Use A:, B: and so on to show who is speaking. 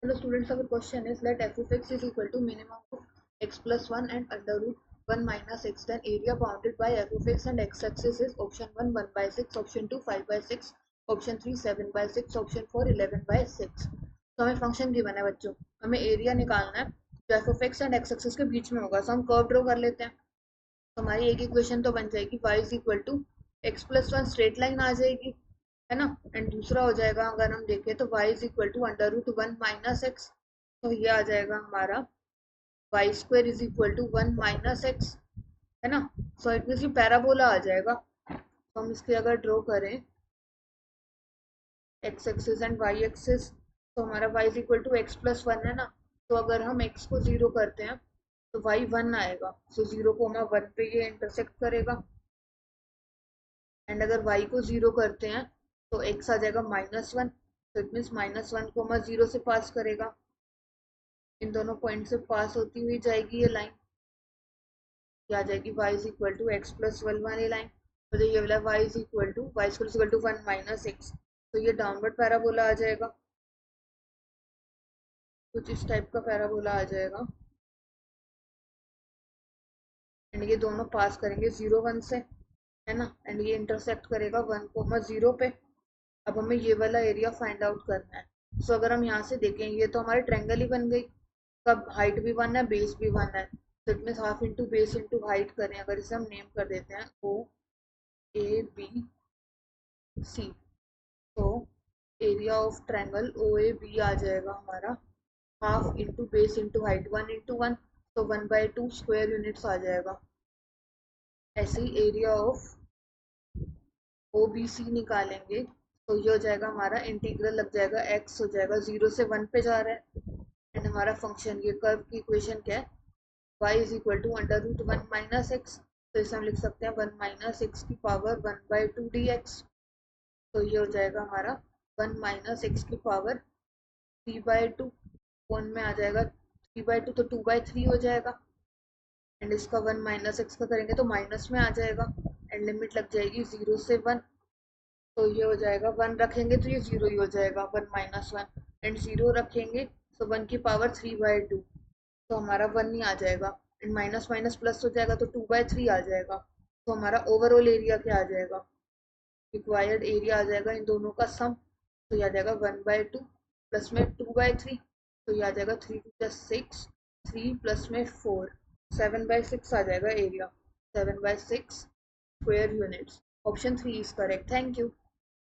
A: Hello students, our question is let f of x is equal to minimum of x plus 1 and under root 1 minus x. Then area bounded by f of x and x-axis is option 1 1 by 6, option 2 5 by 6, option 3 7 by 6, option 4 11 by 6. तो हमें function given है बच्चों, हमें area निकालना है जो F of x and x axis के बीच में होगा. सो हम कर्व ड्रॉ कर लेते हैं. तो हमारी एक इक्वेशन तो बन जाएगी y is equal to x plus 1 straight line आ जाएगी, है ना. एंड दूसरा हो जाएगा अगर हम देखें तो y is equal to under root 1 minus x. तो ये आ जाएगा हमारा Y square is equal to 1 minus x, है ना. सो इट मीन्स ये पैराबोला आ जाएगा. तो हम इसके अगर ड्रॉ करें x axis and y axis, तो हमारा y is equal to x plus 1 है ना. तो अगर हम x को 0 करते हैं तो y 1 आएगा. सो 0,1 पे ये इंटरसेक्ट करेगा. एंड अगर y को 0 करते हैं तो x आ जाएगा -1. तो इट मीन्स -1, 0 से पास करेगा. इन दोनों पॉइंट से पास होती हुई जाएगी ये लाइन. ये आ जाएगी y is equal to x plus 1 वाली लाइन. तो ये वाला y is equal to 1 minus x. तो ये डाउनवर्ड पैराबोला आ जाएगा, कुछ इस टाइप का पैराबोला आ जाएगा. एंड ये दोनों पास करेंगे 0 1 से, है ना. एंड ये इंटरसेक्ट करेगा 1,0 पे. अब हमें ये वाला एरिया फाइंड आउट करना है. सो अगर हम यहाँ से देखें ये तो हमारी ट्रायंगल ही बन गई. कब हाइट भी 1 है बेस भी 1 है. तो it means half into base into height करें. अगर इसे हम नेम कर देते हैं ओ ए बी सी, तो area of triangle O A B आ जाएगा हमारा half into base into height 1 into 1. तो 1/2 स्क्वायर यूनिट्स आ जाएगा. ऐसे ही area of O B C निकालेंगे तो ये हो जाएगा हमारा इंटीग्रल लग जाएगा x हो जाएगा 0 से 1 पे जा रहा है. एंड हमारा फंक्शन ये कर्व की इक्वेशन क्या है, y is equal to under root 1 minus x. तो इसे हम लिख सकते हैं 1 माइनस एक्स की पावर 1/2 dx. तो ये हो जाएगा हमारा 1 माइनस एक्स की पावर 3/2. वन में आ जाएगा 3/2 तो 2/3 हो जाएगा. एंड इसका 1 माइनस एक्स का करेंगे तो माइनस में आ जाएगा. एंड लिमिट लग जाएगी 0 से 1. तो ये हो जाएगा 1 रखेंगे तो ये 0 ही हो जाएगा 1 माइनस 1. एंड 0 रखेंगे तो 1 की पावर 3/2. तो हमारा 1 ही आ जाएगा. एंड माइनस माइनस प्लस हो जाएगा तो 2/3 आ जाएगा. तो हमारा ओवरऑल एरिया क्या आ जाएगा, रिक्वायर्ड एरिया आ जाएगा इन दोनों का सम. तो ये आ जाएगा 1/2 प्लस में 2/3. तो ये आ जाएगा 3 2 6, 3 प्लस में 4, 7/6 आ जाएगा area. 7/6 square units. Option 3 is correct. Thank you.